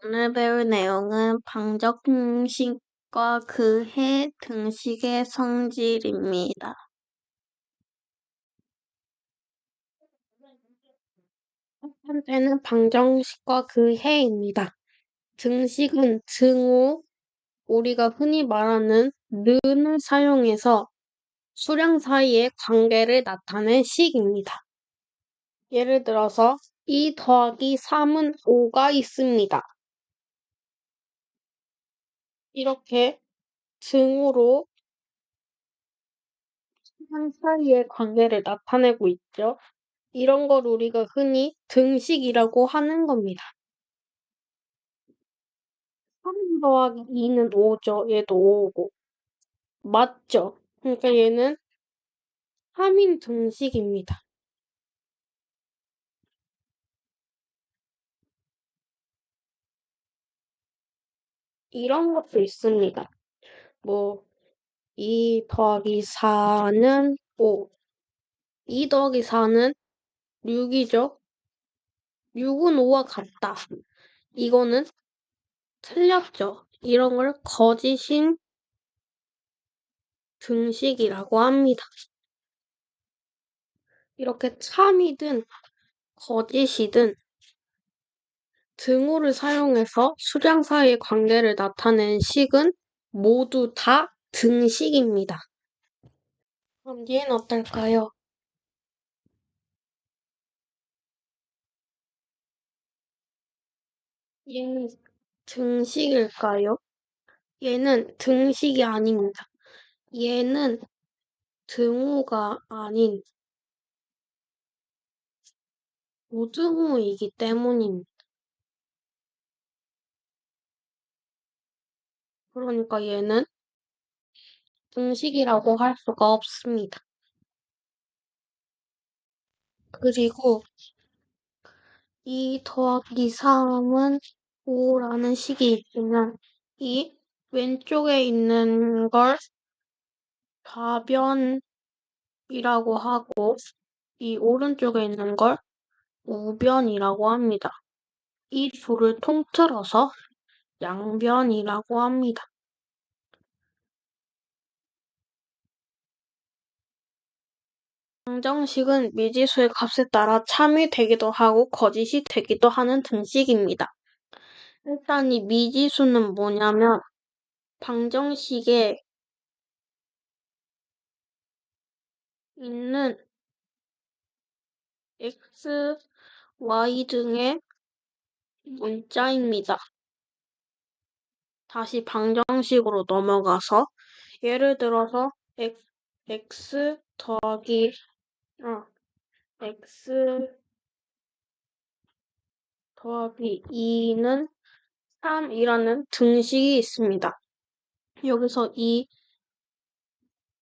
오늘 배울 내용은 방정식과 그해 등식의 성질입니다. 첫 번째는 방정식과 그해입니다. 등식은 등호, 우리가 흔히 말하는 는을 사용해서 수량 사이의 관계를 나타낸 식입니다. 예를 들어서 2 더하기 3은 5가 있습니다. 이렇게 등호로 수량 사이의 관계를 나타내고 있죠. 이런 걸 우리가 흔히 등식이라고 하는 겁니다. 3 더하기 2는 5죠. 얘도 5고. 맞죠? 그러니까 얘는 3인 등식입니다. 이런 것도 있습니다. 2 더하기 4는 5. 2 더하기 4는 6이죠. 6은 5와 같다. 이거는 틀렸죠. 이런 걸 거짓인 등식이라고 합니다. 이렇게 참이든 거짓이든 등호를 사용해서 수량 사이의 관계를 나타낸 식은 모두 다 등식입니다. 그럼 얘는 어떨까요? 얘는 등식일까요? 얘는 등식이 아닙니다. 얘는 등호가 아닌 무등호이기 때문입니다. 그러니까 얘는 등식이라고 할 수가 없습니다. 그리고 2 더하기 3은 5라는 식이 있으면 이 왼쪽에 있는 걸 좌변이라고 하고 이 오른쪽에 있는 걸 우변이라고 합니다. 이 둘을 통틀어서 양변이라고 합니다. 방정식은 미지수의 값에 따라 참이 되기도 하고 거짓이 되기도 하는 등식입니다. 일단 이 미지수는 뭐냐면 방정식에 있는 x, y 등의 문자입니다. 다시 방정식으로 넘어가서 예를 들어서 x 더하기 x 더하기 2는 3이라는 등식이 있습니다. 여기서 이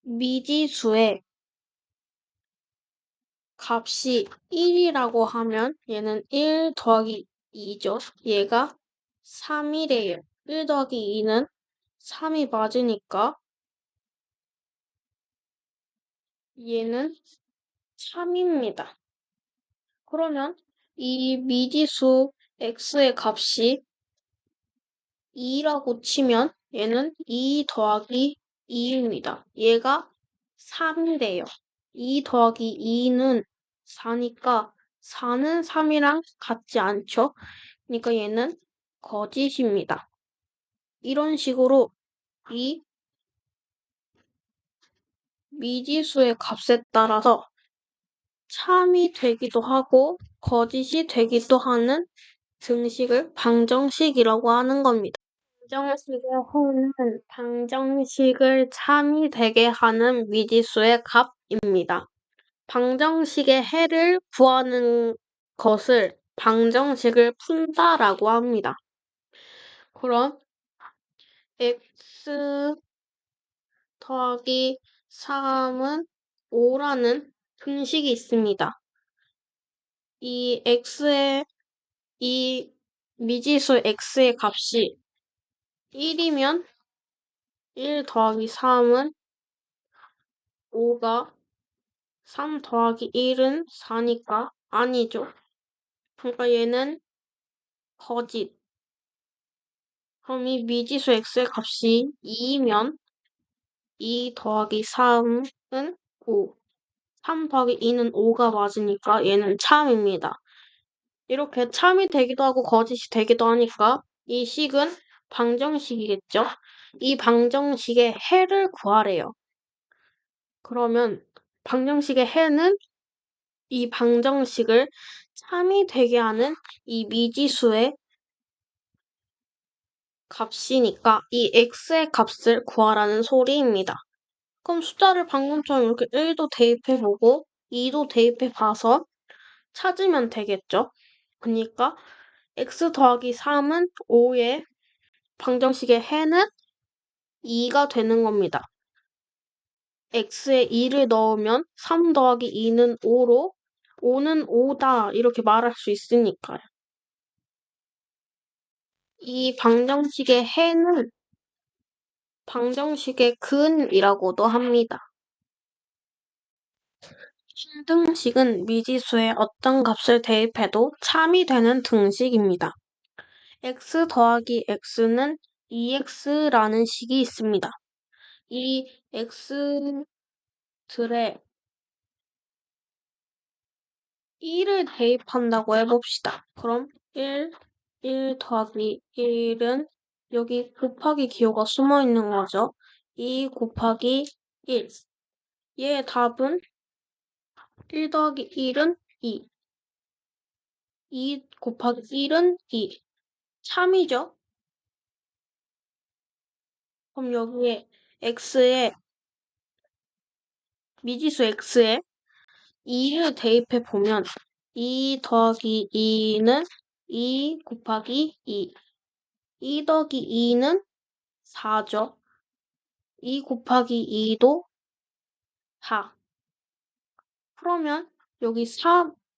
미지수의 값이 1이라고 하면 얘는 1 더하기 2죠. 얘가 3이래요. 1 더하기 2는 3이 맞으니까 얘는 3입니다. 그러면 이 미지수 x의 값이 2라고 치면 얘는 2 더하기 2입니다. 얘가 3이래요. 2 더하기 2는 4니까 4는 3이랑 같지 않죠? 그러니까 얘는 거짓입니다. 이런 식으로 이 미지수의 값에 따라서 참이 되기도 하고 거짓이 되기도 하는 등식을 방정식이라고 하는 겁니다. 방정식의 호는 방정식을 참이 되게 하는 미지수의 값입니다. 방정식의 해를 구하는 것을 방정식을 푼다라고 합니다. 그럼 x 더하기 3은 5라는 등식이 있습니다. 이 미지수 x의 값이 1이면 1 더하기 3은 5가 3 더하기 1은 4니까 아니죠. 그러니까 얘는 거짓. 그럼 이 미지수 x의 값이 2면 2 더하기 3은 5. 3 더하기 2는 5가 맞으니까 얘는 참입니다. 이렇게 참이 되기도 하고 거짓이 되기도 하니까 이 식은 방정식이겠죠? 이 방정식의 해를 구하래요. 그러면 방정식의 해는 이 방정식을 참이 되게 하는 이 미지수의 값이니까 이 x의 값을 구하라는 소리입니다. 그럼 숫자를 방금처럼 이렇게 1도 대입해보고 2도 대입해봐서 찾으면 되겠죠? 그러니까 x 더하기 3은 5의 방정식의 해는 2가 되는 겁니다. x에 2를 넣으면 3 더하기 2는 5로 5는 5다 이렇게 말할 수 있으니까요. 이 방정식의 해는 방정식의 근이라고도 합니다. 등식은 미지수에 어떤 값을 대입해도 참이 되는 등식입니다. x 더하기 x는 2x라는 식이 있습니다. 이 x들의 1을 대입한다고 해봅시다. 그럼 1 더하기 1은 여기 곱하기 기호가 숨어 있는 거죠. 2 곱하기 1. 얘의 답은 1 더하기 1은 2. 2 곱하기 1은 2. 참이죠? 그럼 여기에 미지수 x에 2를 대입해 보면 2 더하기 2는 2 곱하기 2. 2 더하기 2는 4죠. 2 곱하기 2도 4. 그러면 여기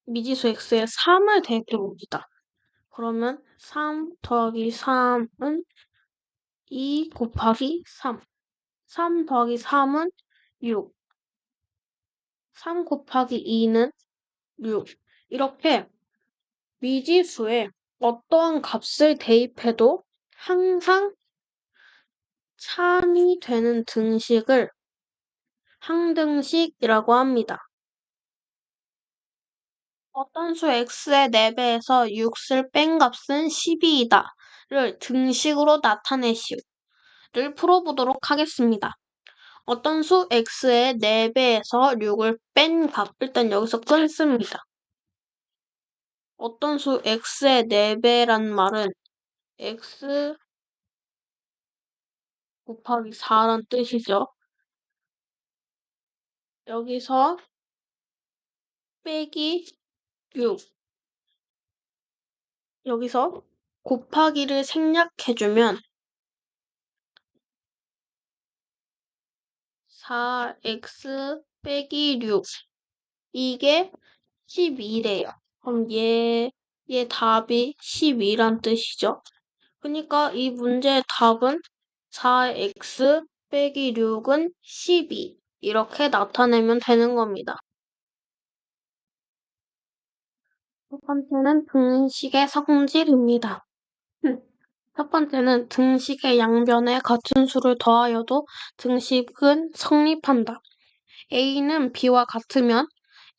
미지수 x에 3을 대입해 봅시다. 그러면 3 더하기 3은 2 곱하기 3. 3 더하기 3은 6. 3 곱하기 2는 6. 이렇게 미지수에 어떠한 값을 대입해도 항상 참이 되는 등식을 항등식이라고 합니다. 어떤 수 x의 4배에서 6을 뺀 값은 12이다를 등식으로 나타내시오를 풀어보도록 하겠습니다. 어떤 수 x의 4배에서 6을 뺀 값, 일단 여기서 끊습니다. 어떤 수 x의 4배란 말은 x 곱하기 4란 뜻이죠. 여기서 빼기 6. 여기서 곱하기를 생략해주면 4x 빼기 6. 이게 12래요. 그럼 얘 답이 12란 뜻이죠. 그러니까 이 문제의 답은 4x 빼기 6은 12. 이렇게 나타내면 되는 겁니다. 첫 번째는 등식의 성질입니다. 첫 번째는 등식의 양변에 같은 수를 더하여도 등식은 성립한다. A는 B와 같으면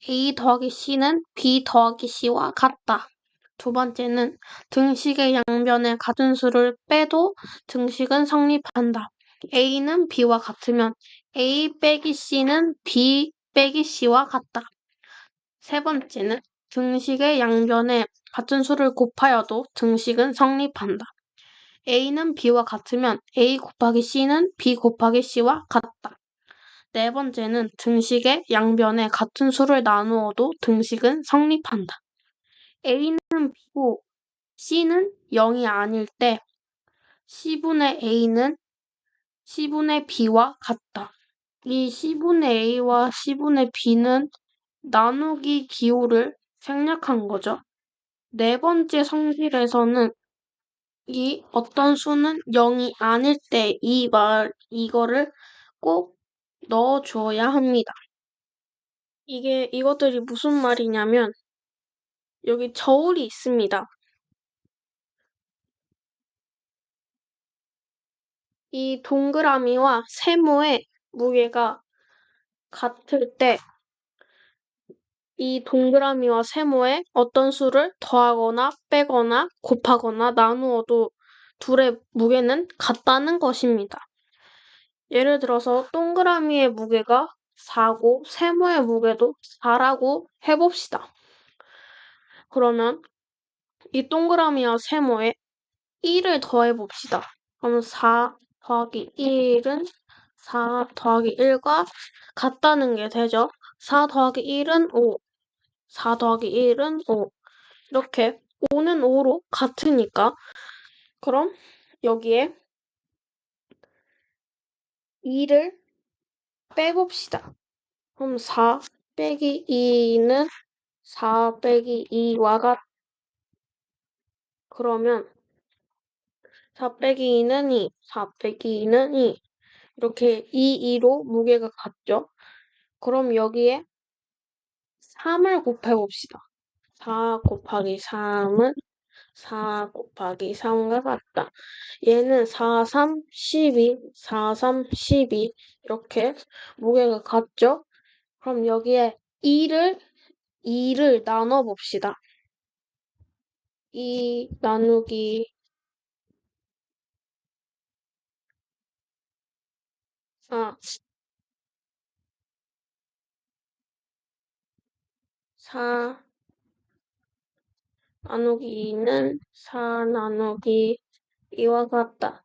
A 더하기 C는 B 더하기 C와 같다. 두 번째는 등식의 양변에 같은 수를 빼도 등식은 성립한다. A는 B와 같으면 A 빼기 C는 B 빼기 C와 같다. 세 번째는 등식의 양변에 같은 수를 곱하여도 등식은 성립한다. A는 B와 같으면 A 곱하기 C는 B 곱하기 C와 같다. 네 번째는 등식의 양변에 같은 수를 나누어도 등식은 성립한다. A는 B고 C는 0이 아닐 때 C분의 A는 C분의 B와 같다. 이 C분의 A와 C분의 B는 나누기 기호를 생략한 거죠. 네 번째 성질에서는 이 어떤 수는 0이 아닐 때 이거를 꼭 넣어줘야 합니다. 이것들이 무슨 말이냐면 여기 저울이 있습니다. 이 동그라미와 세모의 무게가 같을 때 이 동그라미와 세모에 어떤 수를 더하거나 빼거나 곱하거나 나누어도 둘의 무게는 같다는 것입니다. 예를 들어서 동그라미의 무게가 4고 세모의 무게도 4라고 해봅시다. 그러면 이 동그라미와 세모에 1을 더해봅시다. 그럼 4 더하기 1은 4 더하기 1과 같다는 게 되죠. 4 더하기 1은 5, 4 더하기 1은 5. 이렇게 5는 5로 같으니까 그럼 여기에 2를 빼봅시다. 그럼 4 빼기 2는 4 빼기 2와 그러면 4 빼기 2는 2, 4 빼기 2는 2. 이렇게 2, 2로 무게가 같죠? 그럼 여기에 3을 곱해봅시다. 4 곱하기 3은 4 곱하기 3과 같다. 얘는 4, 3, 12, 4, 3, 12 이렇게 무게가 같죠? 그럼 여기에 2를 나눠봅시다. 2 나누기 4 나누기 2는 4 나누기 2와 같다.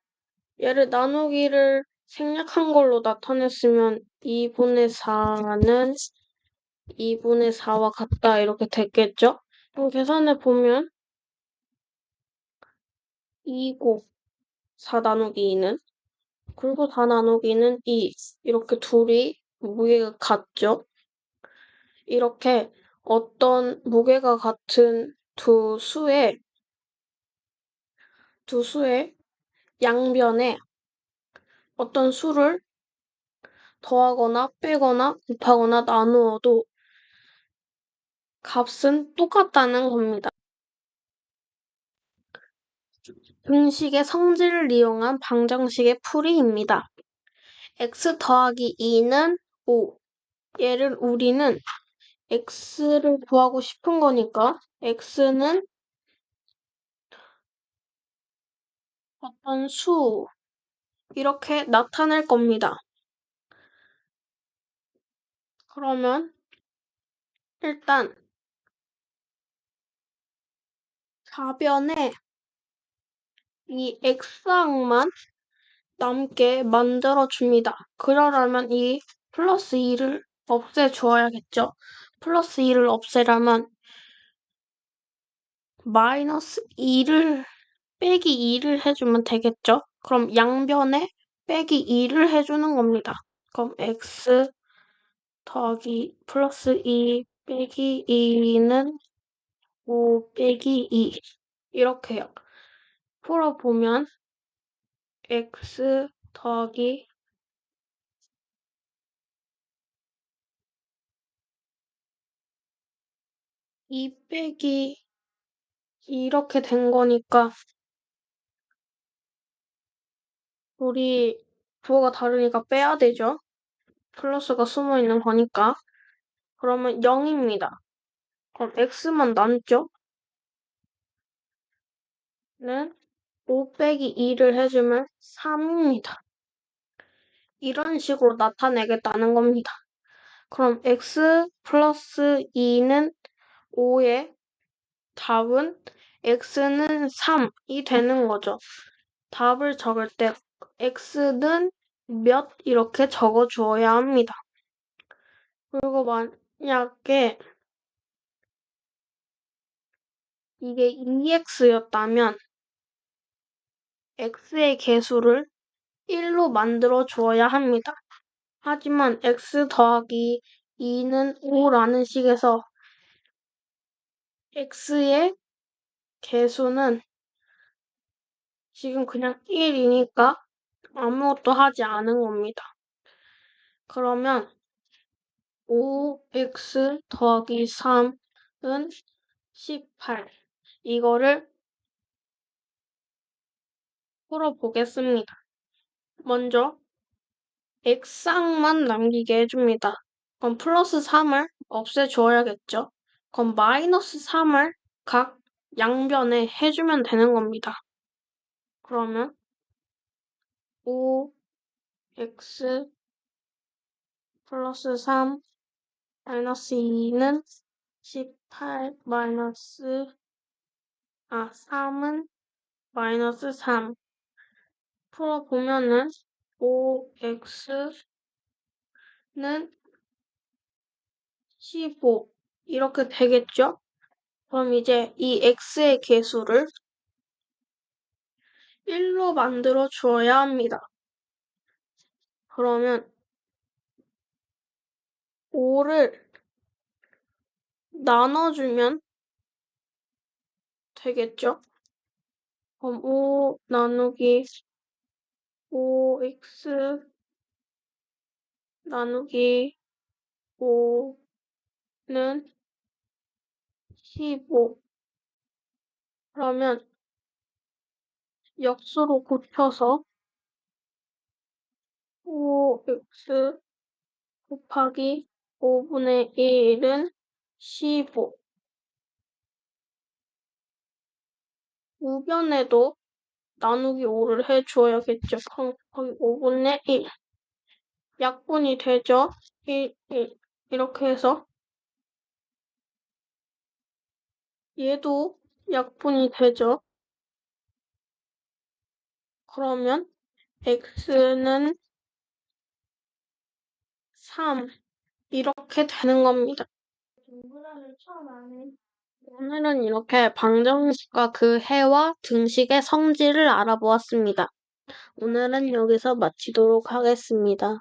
얘를 나누기를 생략한 걸로 나타냈으면 2분의 4는 2분의 4와 같다 이렇게 됐겠죠? 그럼 계산해 보면 2곱 4 나누기 2는 그리고 4 나누기는 2 이렇게 둘이 무게가 같죠? 이렇게 어떤 무게가 같은 두 수의 양변에 어떤 수를 더하거나 빼거나 곱하거나 나누어도 값은 똑같다는 겁니다. 등식의 성질을 이용한 방정식의 풀이입니다. x 더하기 2는 5. 얘를 우리는 x를 구하고 싶은 거니까 x는 어떤 수 이렇게 나타낼 겁니다. 그러면 일단 가변에 이 x항만 남게 만들어줍니다. 그러려면 이 플러스 2를 없애주어야겠죠. 플러스 2를 없애려면 마이너스 2를 빼기 2를 해주면 되겠죠. 그럼 양변에 빼기 2를 해주는 겁니다. 그럼 x 더하기 플러스 2 빼기 2는 5 빼기 2 이렇게요. 풀어보면 x 더하기 2 빼기 이렇게 된 거니까 우리 부호가 다르니까 빼야 되죠. 플러스가 숨어 있는 거니까. 그러면 0입니다. 그럼 x만 남죠? 는 5 빼기 2를 해주면 3입니다. 이런 식으로 나타내겠다는 겁니다. 그럼 x 플러스 2는 5의 답은 x는 3이 되는 거죠. 답을 적을 때 x는 몇 이렇게 적어 주어야 합니다. 그리고 만약에 이게 2x였다면 x의 개수를 1로 만들어 주어야 합니다. 하지만 x 더하기 2는 5라는 식에서 x의 개수는 지금 그냥 1이니까 아무것도 하지 않은 겁니다. 그러면 5x 더하기 3은 18. 이거를 풀어보겠습니다. 먼저 x항만 남기게 해줍니다. 그럼 플러스 3을 없애줘야겠죠? 그럼 마이너스 3을 각 양변에 해주면 되는 겁니다. 그러면 5x 플러스 3 마이너스 2는 18 3은 마이너스 3 풀어보면은 5x는 15 이렇게 되겠죠? 그럼 이제 이 x의 개수를 1로 만들어 주어야 합니다. 그러면 5를 나눠주면 되겠죠? 그럼 5 나누기 5x 나누기 5는 15. 그러면 역수로 곱혀서 5x 곱하기 5분의 1은 15. 우변에도 나누기 5를 해주어야겠죠. 거기 5분의 1. 약분이 되죠? 1, 1. 이렇게 해서 얘도 약분이 되죠. 그러면 x는 3 이렇게 되는 겁니다. 동그라미를 처음 하네. 오늘은 이렇게 방정식과 그 해와 등식의 성질을 알아보았습니다. 오늘은 여기서 마치도록 하겠습니다.